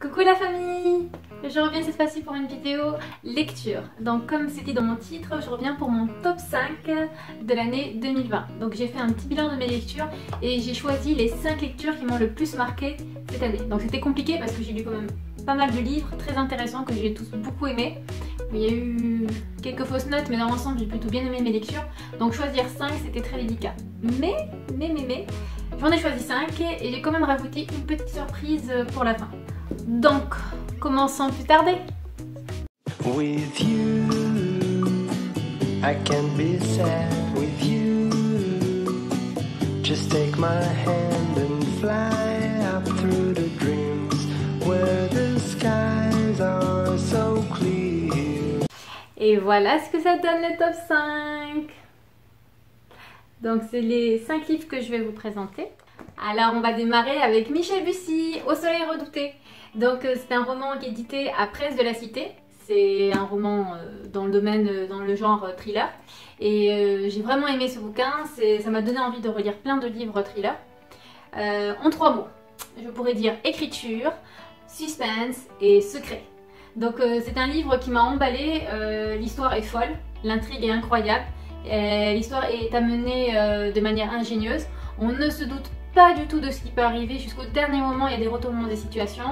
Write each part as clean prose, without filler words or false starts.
Coucou la famille! Je reviens cette fois-ci pour une vidéo lecture. Donc comme c'est dit dans mon titre, je reviens pour mon top 5 de l'année 2020. Donc j'ai fait un petit bilan de mes lectures et j'ai choisi les 5 lectures qui m'ont le plus marqué cette année. Donc c'était compliqué parce que j'ai lu quand même pas mal de livres très intéressants que j'ai tous beaucoup aimés. Il y a eu quelques fausses notes mais dans l'ensemble j'ai plutôt bien aimé mes lectures. Donc choisir 5 c'était très délicat. Mais j'en ai choisi 5 et j'ai quand même rajouté une petite surprise pour la fin. Donc, commençons sans plus tarder. With you, I can be sad with you. Just take my hand and fly up through the dreams where the skies are so clear. Et voilà ce que ça donne le top 5. Donc, c'est les 5 livres que je vais vous présenter. Alors, on va démarrer avec Michel Bussy, Au soleil redouté. Donc c'est un roman qui est édité à Presse de la Cité. C'est un roman dans le domaine, dans le genre thriller. Et j'ai vraiment aimé ce bouquin. Ça m'a donné envie de relire plein de livres thriller. En 3 mots, je pourrais dire écriture, suspense et secret. Donc c'est un livre qui m'a emballée. L'histoire est folle, l'intrigue est incroyable. L'histoire est amenée de manière ingénieuse. On ne se doute pas du tout de ce qui peut arriver jusqu'au dernier moment. Il y a des retournements des situations.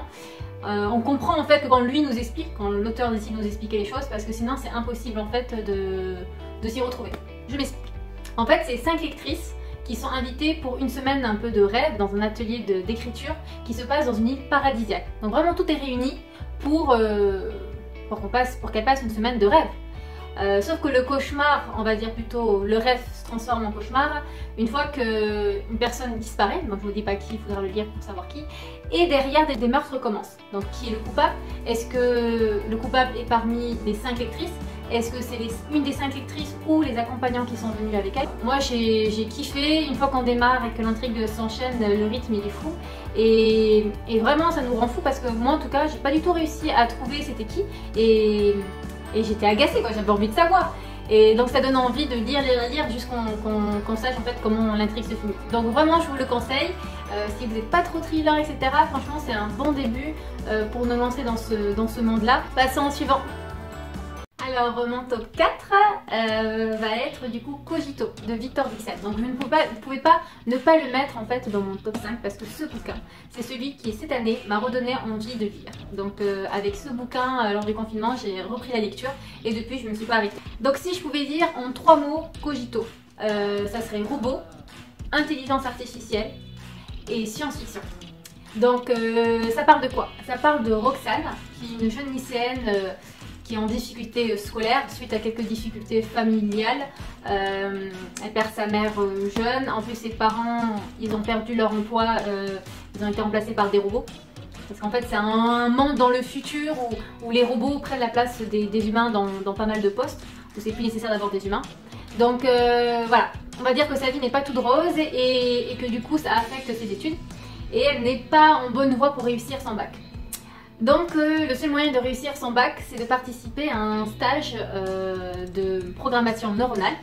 On comprend en fait que quand lui nous explique, quand l'auteur décide de nous expliquer les choses, parce que sinon c'est impossible en fait de s'y retrouver. Je m'explique. En fait, c'est 5 lectrices qui sont invitées pour une semaine un peu de rêve dans un atelier d'écriture qui se passe dans une île paradisiaque. Donc vraiment tout est réuni pour qu'elles passent une semaine de rêve. Sauf que le cauchemar, on va dire plutôt le rêve se transforme en cauchemar une fois qu'une personne disparaît, donc je vous dis pas qui, il faudra le lire pour savoir qui, et derrière des meurtres commencent. Donc qui est le coupable? Est-ce que le coupable est parmi les 5 lectrices? Est-ce que c'est une des 5 lectrices ou les accompagnants qui sont venus avec elle? Moi j'ai kiffé, une fois qu'on démarre et que l'intrigue s'enchaîne, le rythme il est fou. Et vraiment ça nous rend fou parce que moi en tout cas j'ai pas du tout réussi à trouver c'était qui. Et j'étais agacée quoi, j'avais envie de savoir. Et donc ça donne envie de lire jusqu'à qu'on sache en fait comment l'intrigue se finit. Donc vraiment je vous le conseille, si vous n'êtes pas trop thriller etc, franchement c'est un bon début pour nous lancer dans ce monde là. Passons au suivant. Alors mon top 4 va être du coup Cogito de Victor Vixen. Donc vous ne pouvez pas ne pas le mettre en fait dans mon top 5 parce que ce bouquin c'est celui qui cette année m'a redonné envie de lire. Donc avec ce bouquin lors du confinement j'ai repris la lecture et depuis je ne me suis pas arrêtée. Donc si je pouvais dire en 3 mots Cogito, ça serait robot, intelligence artificielle et science-fiction. Donc ça parle de quoi? Ça parle de Roxane qui est une jeune lycéenne qui est en difficulté scolaire suite à quelques difficultés familiales. Elle perd sa mère jeune, en plus ses parents ils ont perdu leur emploi, ils ont été remplacés par des robots. Parce qu'en fait c'est un monde dans le futur où les robots prennent la place des humains dans pas mal de postes, où c'est plus nécessaire d'avoir des humains. Donc voilà, on va dire que sa vie n'est pas toute rose et que du coup ça affecte ses études. Et elle n'est pas en bonne voie pour réussir son bac. Donc le seul moyen de réussir son bac, c'est de participer à un stage de programmation neuronale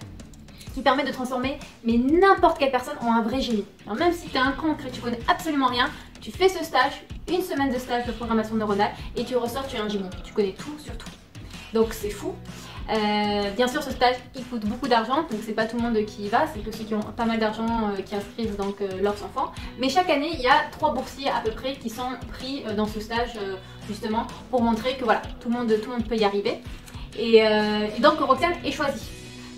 qui permet de transformer n'importe quelle personne en un vrai génie. Alors même si tu es un cancre et tu connais absolument rien, tu fais ce stage, une semaine de stage de programmation neuronale et tu ressors, tu es un génie. Tu connais tout sur tout. Donc c'est fou. Bien sûr ce stage il coûte beaucoup d'argent, donc c'est pas tout le monde qui y va, c'est que ceux qui ont pas mal d'argent qui inscrivent donc leurs enfants. Mais chaque année il y a 3 boursiers à peu près qui sont pris dans ce stage justement pour montrer que voilà, tout le monde peut y arriver. Et donc Roxane est choisie.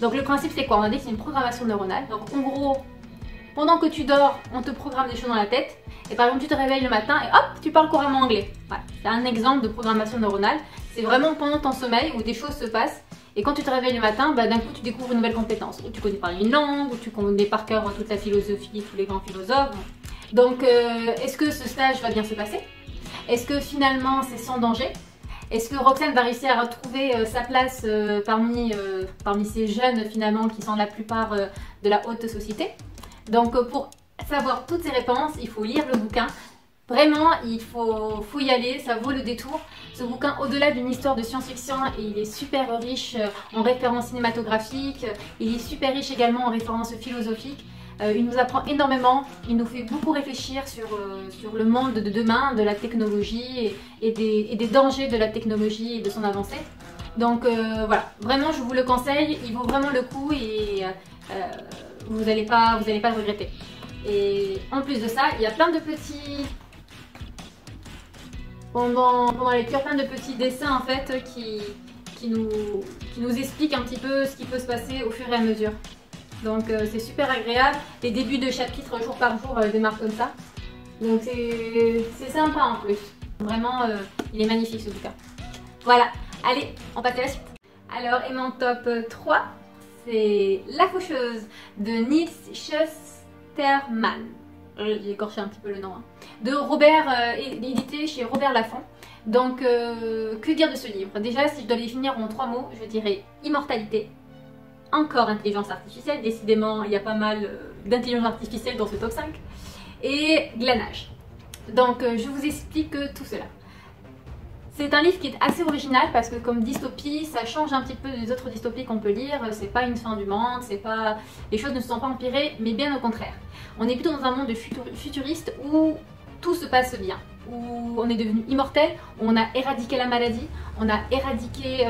Donc le principe c'est quoi? On a dit que c'est une programmation neuronale. Donc en gros, pendant que tu dors, on te programme des choses dans la tête. Et par exemple tu te réveilles le matin et hop, tu parles couramment anglais. Voilà, c'est un exemple de programmation neuronale. C'est vraiment pendant ton sommeil où des choses se passent. Et quand tu te réveilles le matin, bah, d'un coup tu découvres une nouvelle compétence. Ou tu connais parler une langue, ou tu connais par cœur toute la philosophie, tous les grands philosophes. Donc est-ce que ce stage va bien se passer? Est-ce que finalement c'est sans danger? Est-ce que Roxane va réussir à retrouver sa place parmi ces jeunes finalement qui sont la plupart de la haute société? Donc pour savoir toutes ces réponses, il faut lire le bouquin. Vraiment, il faut y aller, ça vaut le détour. Ce bouquin, au-delà d'une histoire de science-fiction, il est super riche en références cinématographiques, il est super riche également en références philosophiques. Il nous apprend énormément, il nous fait beaucoup réfléchir sur le monde de demain, de la technologie et des dangers de la technologie et de son avancée. Donc voilà, vraiment je vous le conseille, il vaut vraiment le coup et vous n'allez pas le regretter. Et en plus de ça, il y a plein de petits... Pendant la lecture, plein de petits dessins en fait qui nous expliquent un petit peu ce qui peut se passer au fur et à mesure. Donc c'est super agréable. Les débuts de chapitres jour par jour démarrent comme ça. Donc c'est sympa en plus. Vraiment, il est magnifique ce bouquin. Voilà, allez, on passe à la suite. Alors, et mon top 3, c'est La Faucheuse de Nils Schusterman. J'ai écorché un petit peu le nom. Hein. De Robert, édité chez Robert Laffont. Donc, que dire de ce livre? Déjà, si je dois le définir en 3 mots, je dirais immortalité. Encore intelligence artificielle, décidément il y a pas mal d'intelligence artificielle dans ce top 5. Et glanage. Donc je vous explique tout cela. C'est un livre qui est assez original parce que comme dystopie, ça change un petit peu des autres dystopies qu'on peut lire. C'est pas une fin du monde, c'est pas... les choses ne se sont pas empirées, mais bien au contraire. On est plutôt dans un monde futuriste où tout se passe bien, où on est devenu immortel, où on a éradiqué la maladie, on a éradiqué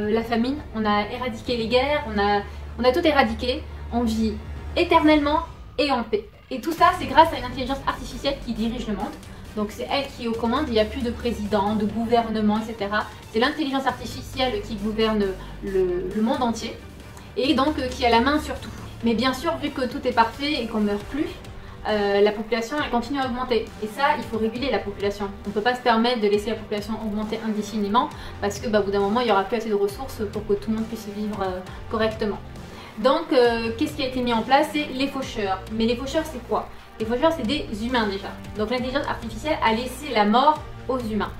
la famine, on a éradiqué les guerres, on a tout éradiqué, on vit éternellement et en paix. Et tout ça, c'est grâce à une intelligence artificielle qui dirige le monde. Donc c'est elle qui est aux commandes, il n'y a plus de président, de gouvernement, etc. C'est l'intelligence artificielle qui gouverne le monde entier et donc qui a la main sur tout. Mais bien sûr, vu que tout est parfait et qu'on ne meurt plus, la population elle continue à augmenter. Et ça, il faut réguler la population. On ne peut pas se permettre de laisser la population augmenter indéfiniment parce que au bout d'un moment, il n'y aura plus assez de ressources pour que tout le monde puisse vivre correctement. Donc, qu'est-ce qui a été mis en place? C'est les faucheurs. Mais les faucheurs, c'est quoi? Les faucheurs, c'est des humains déjà. Donc l'intelligence artificielle a laissé la mort aux humains.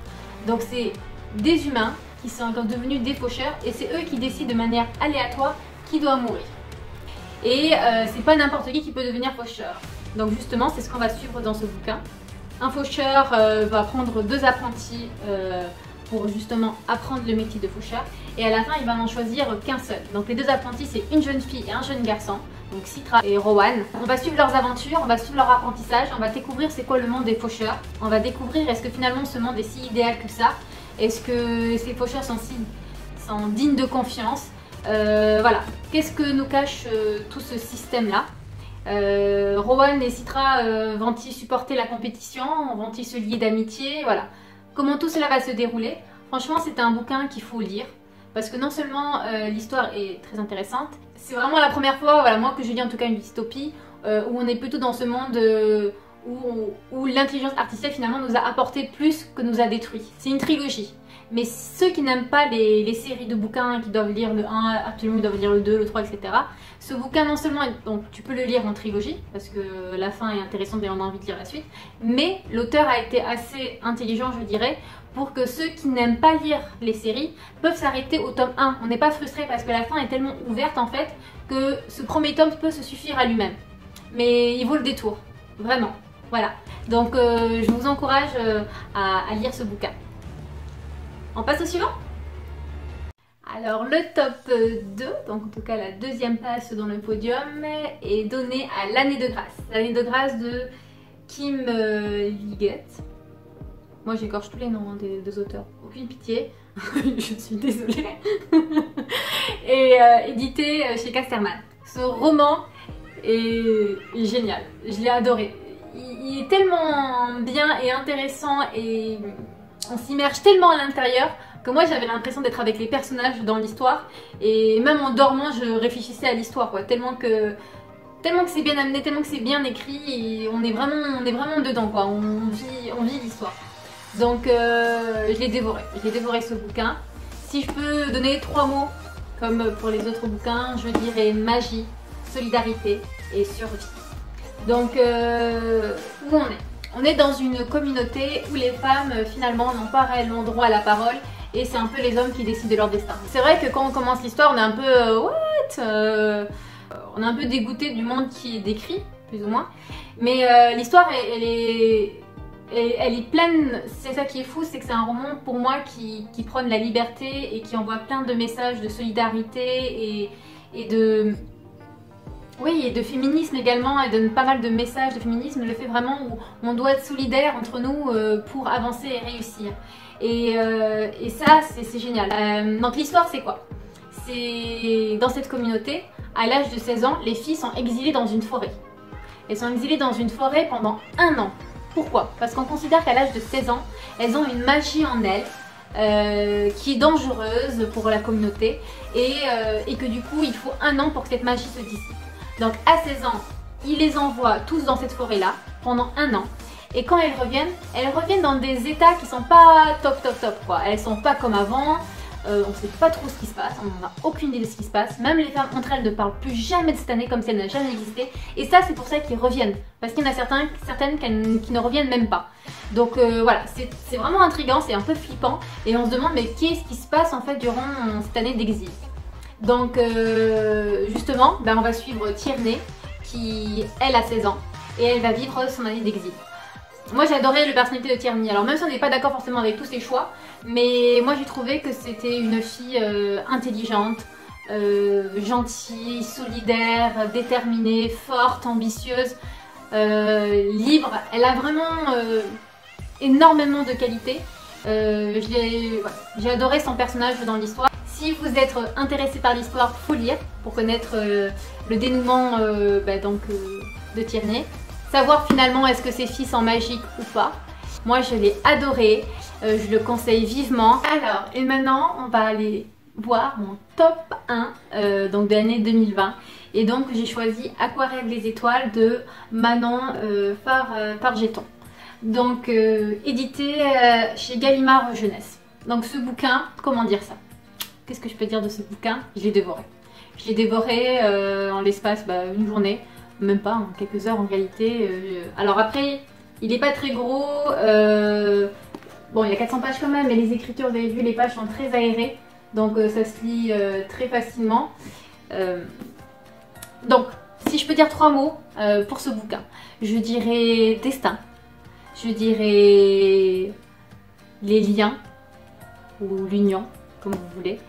Donc c'est des humains qui sont devenus des faucheurs et c'est eux qui décident de manière aléatoire qui doit mourir. Et c'est pas n'importe qui peut devenir faucheur. Donc justement, c'est ce qu'on va suivre dans ce bouquin. Un faucheur va prendre 2 apprentis pour justement apprendre le métier de faucheur. Et à la fin, il va n'en choisir qu'un seul. Donc les 2 apprentis, c'est une jeune fille et un jeune garçon. Donc Citra et Rowan. On va suivre leurs aventures, on va suivre leur apprentissage, on va découvrir c'est quoi le monde des faucheurs. On va découvrir est-ce que finalement ce monde est si idéal que ça. Est-ce que ces faucheurs sont dignes de confiance. Voilà. Qu'est-ce que nous cache tout ce système-là? Rowan et Citra vont-ils supporter la compétition? Vont-ils se lier d'amitié? Voilà. Comment tout cela va se dérouler? Franchement, c'est un bouquin qu'il faut lire. Parce que non seulement l'histoire est très intéressante, c'est vraiment la première fois, voilà, moi que je lis en tout cas une dystopie, où on est plutôt dans ce monde où l'intelligence artificielle finalement nous a apporté plus que nous a détruit. C'est une trilogie. Mais ceux qui n'aiment pas les séries de bouquins, qui doivent lire le 1, absolument ils doivent lire le 2, le 3, etc. Ce bouquin non seulement, donc tu peux le lire en trilogie, parce que la fin est intéressante et on a envie de lire la suite, mais l'auteur a été assez intelligent, je dirais, pour que ceux qui n'aiment pas lire les séries peuvent s'arrêter au tome 1. On n'est pas frustré parce que la fin est tellement ouverte en fait que ce premier tome peut se suffire à lui-même. Mais il vaut le détour, vraiment. Voilà. Donc je vous encourage à lire ce bouquin. On passe au suivant. Alors le top 2, donc en tout cas la deuxième place dans le podium, est donnée à l'année de grâce. L'année de grâce de Kim Liggett. Moi j'écorche tous les noms des auteurs, aucune pitié, je suis désolée. Et édité chez Casterman. Ce roman est génial, je l'ai adoré. Il est tellement bien et intéressant et on s'immerge tellement à l'intérieur que moi j'avais l'impression d'être avec les personnages dans l'histoire et même en dormant je réfléchissais à l'histoire quoi, tellement que c'est bien amené, tellement que c'est bien écrit et on est vraiment dedans quoi, on vit l'histoire. Donc je l'ai dévoré ce bouquin. Si je peux donner 3 mots comme pour les autres bouquins, je dirais magie, solidarité et survie. Donc où on est? On est dans une communauté où les femmes finalement n'ont pas réellement droit à la parole et c'est un peu les hommes qui décident de leur destin. C'est vrai que quand on commence l'histoire on est un peu what on est un peu dégoûté du monde qui est décrit, plus ou moins. Mais l'histoire elle est pleine, c'est ça qui est fou, c'est que c'est un roman pour moi qui prône la liberté et qui envoie plein de messages de solidarité et Oui, et de féminisme également, elle donne pas mal de messages de féminisme, le fait vraiment où on doit être solidaire entre nous pour avancer et réussir. Et ça, c'est génial. Donc l'histoire, c'est quoi? C'est dans cette communauté, à l'âge de 16 ans, les filles sont exilées dans une forêt. Elles sont exilées dans une forêt pendant 1 an. Pourquoi? Parce qu'on considère qu'à l'âge de 16 ans, elles ont une magie en elles qui est dangereuse pour la communauté et que du coup, il faut 1 an pour que cette magie se dissipe. Donc à 16 ans, ils les envoient tous dans cette forêt-là pendant 1 an. Et quand elles reviennent dans des états qui sont pas top quoi. Elles sont pas comme avant, on sait pas trop ce qui se passe, on n'a aucune idée de ce qui se passe. Même les femmes entre elles ne parlent plus jamais de cette année comme si elle n'a jamais existé. Et ça, c'est pour ça qu'ils reviennent. Parce qu'il y en a certaines qui ne reviennent même pas. Donc voilà, c'est vraiment intriguant, c'est un peu flippant. Et on se demande mais qu'est-ce qui se passe en fait durant cette année d'exil. Donc justement, on va suivre Tierney qui, elle, a 16 ans. Et elle va vivre son année d'exil. Moi j'ai adoré le personnalité de Tierney, alors même si on n'est pas d'accord forcément avec tous ses choix, mais moi j'ai trouvé que c'était une fille intelligente, gentille, solidaire, déterminée, forte, ambitieuse, libre. Elle a vraiment énormément de qualités. J'ai adoré son personnage dans l'histoire. Si vous êtes intéressé par l'histoire, faut lire pour connaître le dénouement de Tierney. Savoir finalement est-ce que ces filles sont magiques ou pas. Moi je l'ai adoré, je le conseille vivement. Alors, et maintenant on va aller voir mon top 1 donc de l'année 2020. Et donc j'ai choisi Aquarelle les étoiles de Manon Fargeton. Donc édité chez Gallimard Jeunesse. Donc ce bouquin, comment dire ça? Qu'est-ce que je peux dire de ce bouquin? Je l'ai dévoré. Je l'ai dévoré en l'espace d'une journée. Même pas, en quelques heures en réalité. Alors après, il n'est pas très gros. Bon, il y a 400 pages quand même, mais les écritures, vous avez vu, les pages sont très aérées. Donc ça se lit très facilement. Donc, si je peux dire 3 mots pour ce bouquin, je dirais destin. Je dirais les liens, ou l'union, comme vous voulez.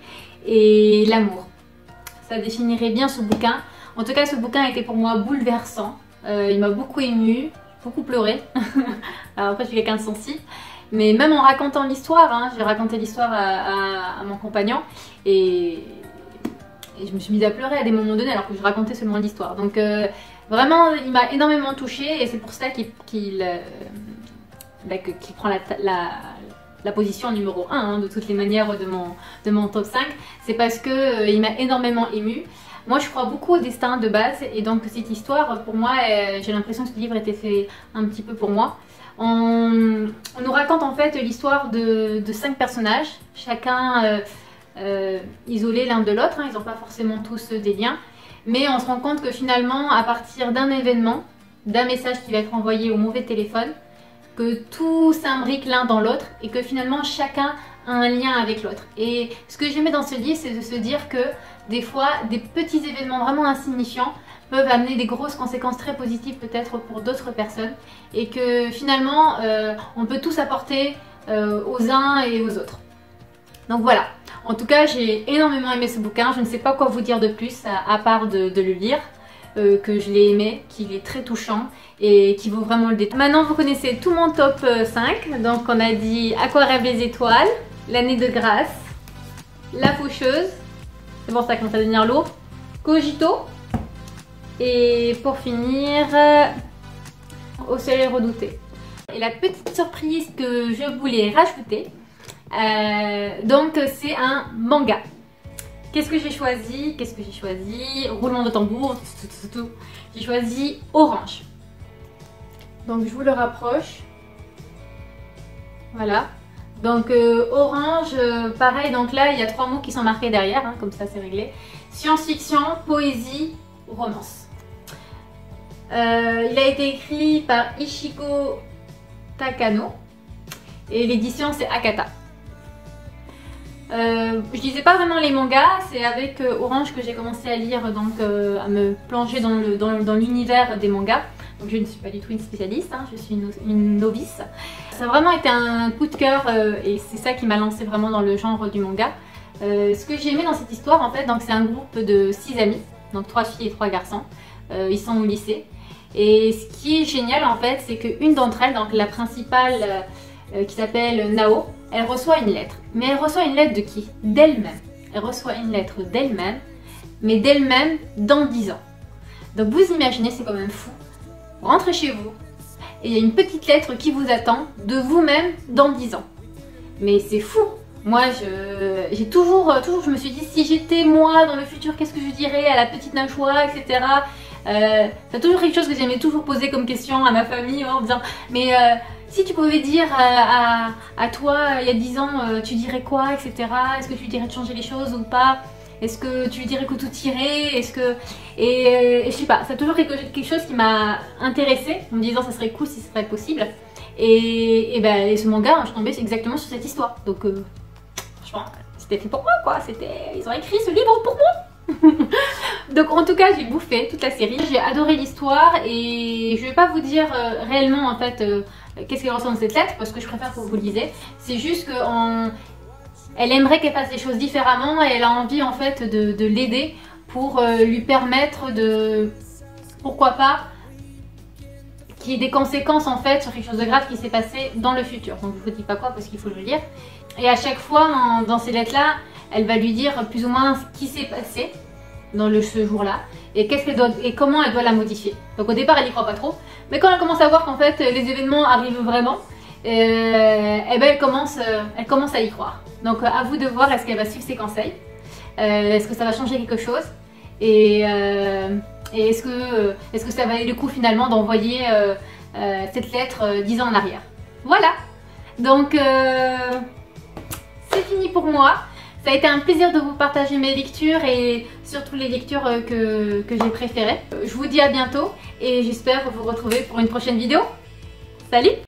Et l'amour. Ça définirait bien ce bouquin. En tout cas, ce bouquin était pour moi bouleversant. Il m'a beaucoup émue, beaucoup pleuré. Alors après, je suis quelqu'un de sensible. Mais même en racontant l'histoire, j'ai raconté l'histoire à mon compagnon. Et je me suis mise à pleurer à des moments donnés alors que je racontais seulement l'histoire. Donc vraiment, il m'a énormément touchée. Et c'est pour ça qu'il prend la position numéro 1 de toutes les manières de mon top 5. C'est parce qu'il m'a énormément émue. Moi je crois beaucoup au destin de base et donc cette histoire pour moi j'ai l'impression que ce livre était fait un petit peu pour moi. On nous raconte en fait l'histoire de 5 personnages, chacun isolés l'un de l'autre, ils n'ont pas forcément tous des liens, mais on se rend compte que finalement à partir d'un événement, d'un message qui va être envoyé au mauvais téléphone, que tout s'imbrique l'un dans l'autre et que finalement chacun a un lien avec l'autre. Et ce que j'aimais dans ce livre, c'est de se dire que des fois, des petits événements vraiment insignifiants peuvent amener des grosses conséquences très positives peut-être pour d'autres personnes et que finalement, on peut tous apporter aux uns et aux autres. Donc voilà, en tout cas, j'ai énormément aimé ce bouquin. Je ne sais pas quoi vous dire de plus à part de le lire. Que je l'ai aimé, qu'il est très touchant et qui vaut vraiment le détour. Maintenant vous connaissez tout mon top 5, donc on a dit Aquarelle les étoiles, L'année de grâce, La faucheuse, c'est bon ça commence à devenir lourd, Cogito et pour finir Au soleil redouté. Et la petite surprise que je voulais rajouter, donc c'est un manga. Qu'est-ce que j'ai choisi? Roulement de tambour. J'ai choisi Orange. Donc je vous le rapproche. Voilà. Donc Orange, pareil. Donc là, il y a 3 mots qui sont marqués derrière. Comme ça, c'est réglé. Science-fiction, poésie, romance. Il a été écrit par Ishiko Takano. Et l'édition, c'est Akata. Je lisais pas vraiment les mangas, c'est avec Orange que j'ai commencé à lire, donc à me plonger dans l'univers des mangas. Donc je ne suis pas du tout une spécialiste, je suis une novice. Ça a vraiment été un coup de cœur et c'est ça qui m'a lancé vraiment dans le genre du manga. Ce que j'ai aimé dans cette histoire en fait, donc c'est un groupe de 6 amis, donc 3 filles et 3 garçons. ils sont au lycée. Et ce qui est génial en fait, c'est qu'une d'entre elles, donc la principale qui s'appelle Nao, elle reçoit une lettre. Mais elle reçoit une lettre de qui? D'elle-même. Elle reçoit une lettre d'elle-même, mais d'elle-même dans 10 ans. Donc vous imaginez, c'est quand même fou. Vous rentrez chez vous et il y a une petite lettre qui vous attend de vous-même dans 10 ans. Mais c'est fou. Moi, j'ai toujours, je me suis dit, si j'étais moi dans le futur, qu'est-ce que je dirais à la petite Nashwa, etc. C'est toujours quelque chose que j'aimais toujours poser comme question à ma famille en disant, mais si tu pouvais dire à toi il y a 10 ans, tu dirais quoi, etc. Est-ce que tu dirais de changer les choses ou pas? Est-ce que tu dirais que tout irait? Est-ce que... Et je sais pas, c'est toujours quelque chose qui m'a intéressée en me disant ça serait cool si ce serait possible. Et ce manga, je suis tombée exactement sur cette histoire. Donc franchement, c'était fait pour moi quoi. Ils ont écrit ce livre pour moi. Donc en tout cas, j'ai bouffé toute la série. J'ai adoré l'histoire et je vais pas vous dire réellement en fait qu'est-ce qu'elle ressent de cette lettre parce que je préfère que vous le lisiez. C'est juste que elle aimerait qu'elle fasse les choses différemment et elle a envie en fait de l'aider pour lui permettre de, pourquoi pas, qu'il y ait des conséquences en fait sur quelque chose de grave qui s'est passé dans le futur. Donc je vous dis pas quoi parce qu'il faut le lire. Et à chaque fois dans ces lettres là, elle va lui dire plus ou moins ce qui s'est passé dans ce jour-là et comment elle doit la modifier. Donc au départ elle y croit pas trop, mais quand elle commence à voir qu'en fait les événements arrivent vraiment, elle commence à y croire. Donc à vous de voir, est-ce qu'elle va suivre ses conseils, est-ce que ça va changer quelque chose, et est-ce que ça valait le coup finalement d'envoyer cette lettre 10 ans en arrière. Voilà, donc c'est fini pour moi. Ça a été un plaisir de vous partager mes lectures et surtout les lectures que j'ai préférées. Je vous dis à bientôt et j'espère vous retrouver pour une prochaine vidéo. Salut!